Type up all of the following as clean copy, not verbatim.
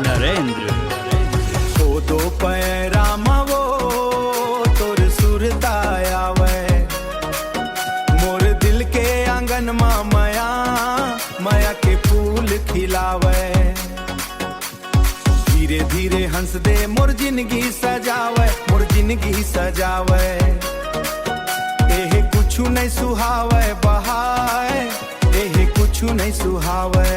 नरेंद्र ओ दो पैरा मवो तोर सुरतायावे मोर दिल के आंगन मा मया मया के फूल खिलावे धीरे धीरे हंस दे मोर जिंदगी सजावे मोर जिंदगी सजावे एहे कुछु नहीं सुहावे बहाए एहे कुछु नहीं सुहावे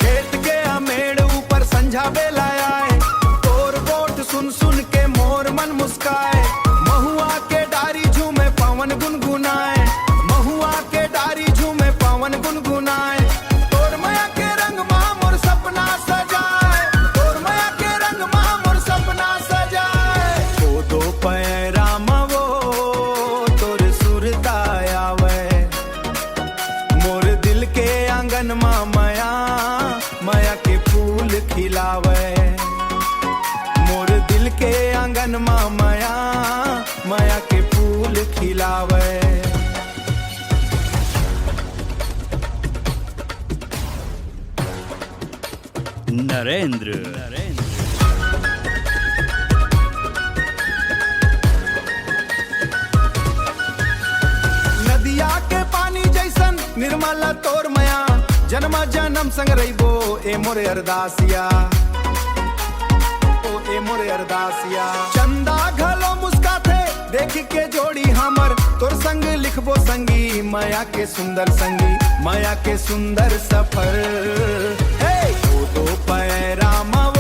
खेत के अमेड़ ऊपर संझा बेला आए तोर बोट सुन सुन के मोर मन मुस्काए महुआ के डारी झूमे पवन गुनगुनाए महुआ के डारी झूमे पवन गुनगुनाए तोर माया के रंग मा मोर सपना सजाए तोर माया के रंग मा मोर सपना सजाए ओ दो पैरा मवो तोर सुरतायावे मोर दिल के आंगन मा मया मया के फूल खिलावे मोर दिल के आंगन मा मया मया के फूल खिलावे नरेंद्र नदिया के पानी जैसन निर्मल तोर मया जन्म जन्म संग रहिबो ए मोरे अरदासिया ओ ए मोरे अरदासिया चंदा घलो मुस्काथे देख के जोड़ी हमर तोर संग लिखबो संगी माया के सुंदर संगी माया के सुंदर सफर हे ओ दो पैरा मवो